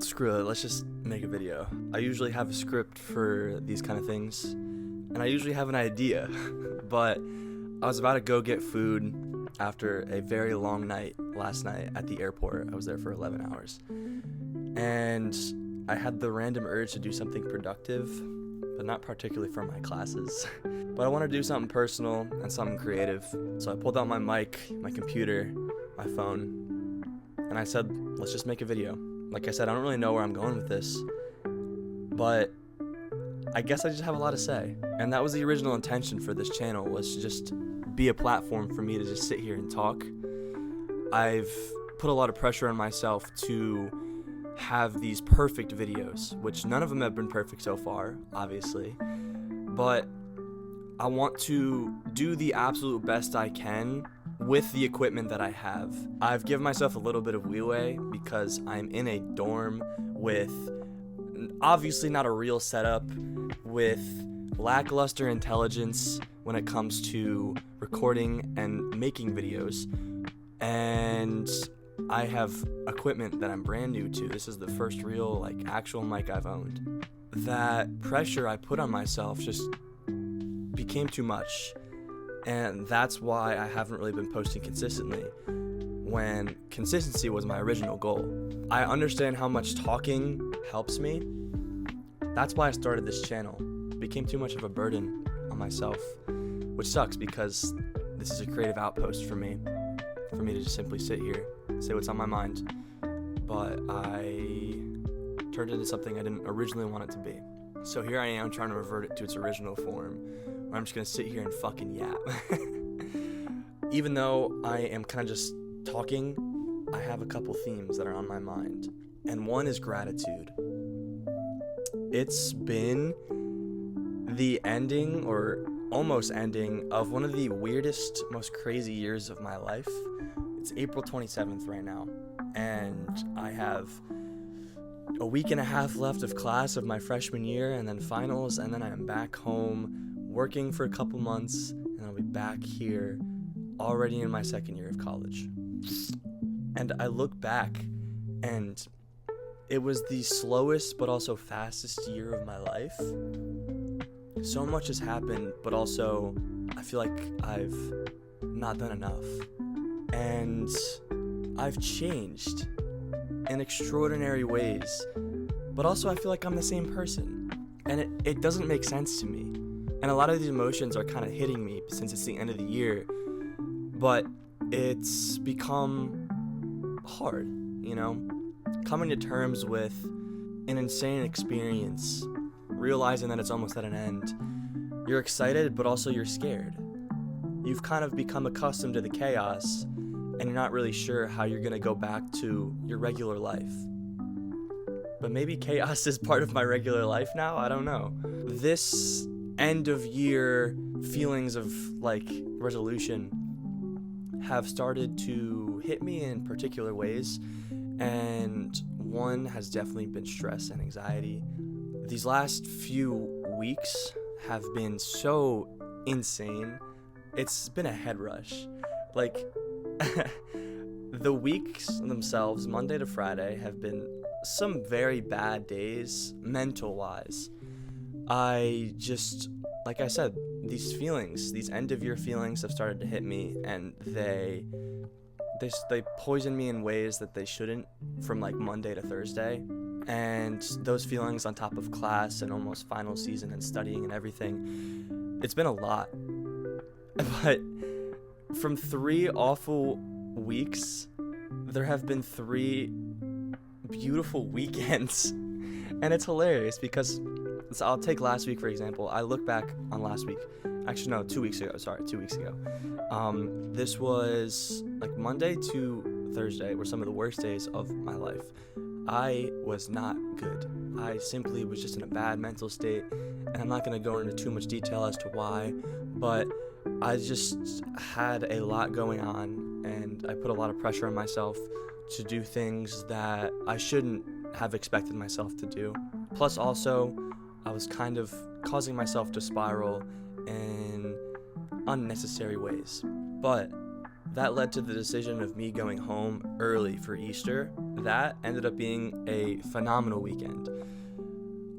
Screw it, let's just make a video. I usually have a script for these kind of things, and I usually have an idea, but I was about to go get food after a very long night last night at the airport. I was there for 11 hours, and I had the random urge to do something productive, but not particularly for my classes. But I want to do something personal and something creative, so I pulled out my mic, my computer, my phone, and I said, let's just make a video. Like I said, I don't really know where I'm going with this, but I guess I just have a lot to say. And that was the original intention for this channel, was to just be a platform for me to just sit here and talk. I've put a lot of pressure on myself to have these perfect videos, which none of them have been perfect so far, obviously, but I want to do the absolute best I can with the equipment that I have. I've given myself a little bit of leeway because I'm in a dorm with obviously not a real setup, with lackluster intelligence when it comes to recording and making videos, and I have equipment that I'm brand new to. This is the first real actual mic I've owned. That pressure I put on myself just became too much. And that's why I haven't really been posting consistently, when consistency was my original goal. I understand how much talking helps me. That's why I started this channel. It became too much of a burden on myself, which sucks because this is a creative outpost for me to just simply sit here, say what's on my mind. But I turned it into something I didn't originally want it to be. So here I am trying to revert it to its original form, where I'm just gonna sit here and fucking yap. Even though I am kind of just talking, I have a couple themes that are on my mind, and one is gratitude. It's been the ending, or almost ending, of one of the weirdest, most crazy years of my life. It's April 27th right now, and I have a week and a half left of class of my freshman year, and then finals, and then I am back home working for a couple months, and I'll be back here already in my second year of college. And I look back, and it was the slowest but also fastest year of my life. So much has happened, but also I feel like I've not done enough. And I've changed in extraordinary ways, but also I feel like I'm the same person. And it doesn't make sense to me. And a lot of these emotions are kind of hitting me since it's the end of the year, but it's become hard, coming to terms with an insane experience, realizing that it's almost at an end. You're excited, but also you're scared. You've kind of become accustomed to the chaos, and you're not really sure how you're gonna go back to your regular life. But maybe chaos is part of my regular life now, I don't know. This end of year feelings of resolution have started to hit me in particular ways, and one has definitely been stress and anxiety. These last few weeks have been so insane. It's been a head rush. The weeks themselves, Monday to Friday, have been some very bad days mental wise. I just, like I said, these feelings, these end of year feelings have started to hit me, and they poison me in ways that they shouldn't, from Monday to Thursday. And those feelings on top of class and almost final season and studying and everything, it's been a lot. But from 3 awful weeks, there have been 3 beautiful weekends. And it's hilarious because, so I'll take last week for example. I look back on last week. Actually, no, 2 weeks ago. Sorry, 2 weeks ago. This was Monday to Thursday were some of the worst days of my life. I was not good. I simply was just in a bad mental state, and I'm not going to go into too much detail as to why, but I just had a lot going on, and I put a lot of pressure on myself to do things that I shouldn't have expected myself to do. Plus also, I was kind of causing myself to spiral in unnecessary ways. But that led to the decision of me going home early for Easter. That ended up being a phenomenal weekend.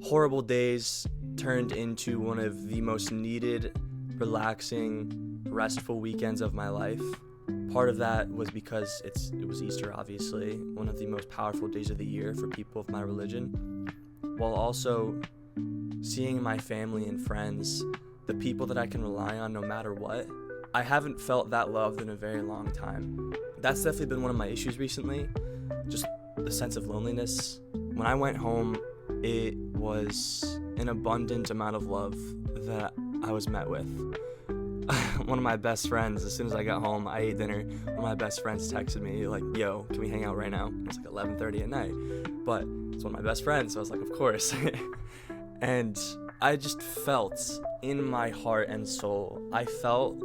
Horrible days turned into one of the most needed, relaxing, restful weekends of my life. Part of that was because it was Easter, obviously, one of the most powerful days of the year for people of my religion, while also seeing my family and friends, the people that I can rely on no matter what. I haven't felt that loved in a very long time. That's definitely been one of my issues recently, just the sense of loneliness. When I went home, it was an abundant amount of love that I was met with. One of my best friends, as soon as I got home, I ate dinner, one of my best friends texted me like, yo, can we hang out right now? It was like 11:30 at night, but it's one of my best friends, so I was like, of course. And I just felt in my heart and soul, I felt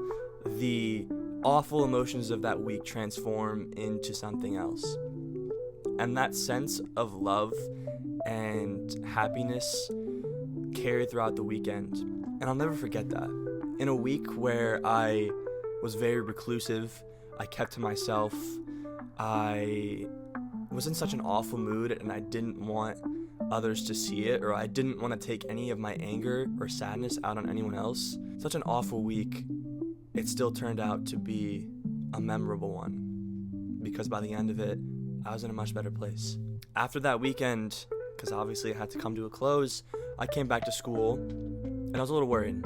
the awful emotions of that week transform into something else. And that sense of love and happiness carried throughout the weekend. And I'll never forget that. In a week where I was very reclusive, I kept to myself, I was in such an awful mood and I didn't want others to see it, or I didn't want to take any of my anger or sadness out on anyone else. Such an awful week. It still turned out to be a memorable one, because by the end of it, I was in a much better place. After that weekend, because obviously it had to come to a close, I came back to school, and I was a little worried.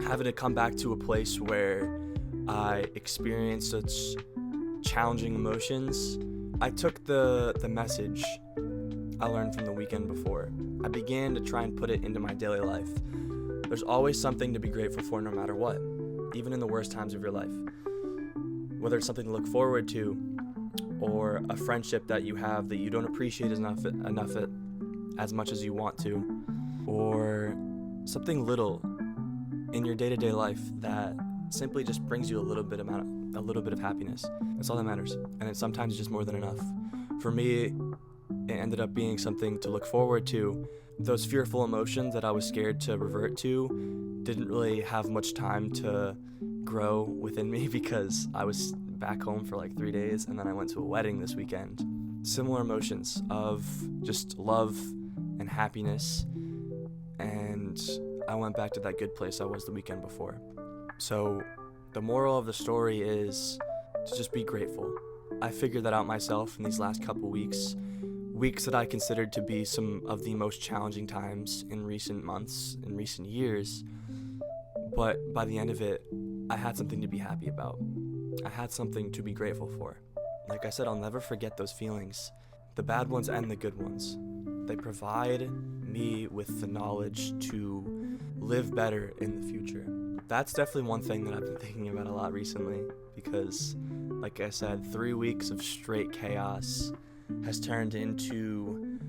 Having to come back to a place where I experienced such challenging emotions, I took the message I learned from the weekend before. I began to try and put it into my daily life. There's always something to be grateful for no matter what, even in the worst times of your life. Whether it's something to look forward to, or a friendship that you have that you don't appreciate enough as much as you want to, or something little in your day-to-day life that simply just brings you a little bit of happiness. That's all that matters, and it's sometimes just more than enough. For me, it ended up being something to look forward to. Those fearful emotions that I was scared to revert to didn't really have much time to grow within me because I was back home for like 3 days, and then I went to a wedding this weekend. Similar emotions of just love and happiness, and I went back to that good place I was the weekend before. So the moral of the story is to just be grateful. I figured that out myself in these last couple weeks that I considered to be some of the most challenging times in recent months, in recent years. But by the end of it, I had something to be happy about. I had something to be grateful for. Like I said, I'll never forget those feelings, the bad ones and the good ones. They provide me with the knowledge to live better in the future. That's definitely one thing that I've been thinking about a lot recently, because, like I said, 3 weeks of straight chaos has turned into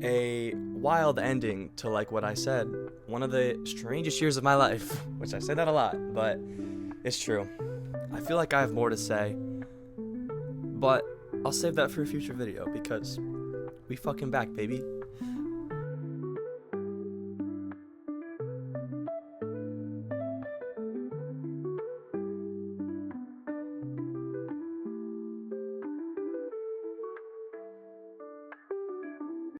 a wild ending to, like what I said, one of the strangest years of my life, which I say that a lot, but it's true. I feel like I have more to say, but I'll save that for a future video because we fucking back, baby.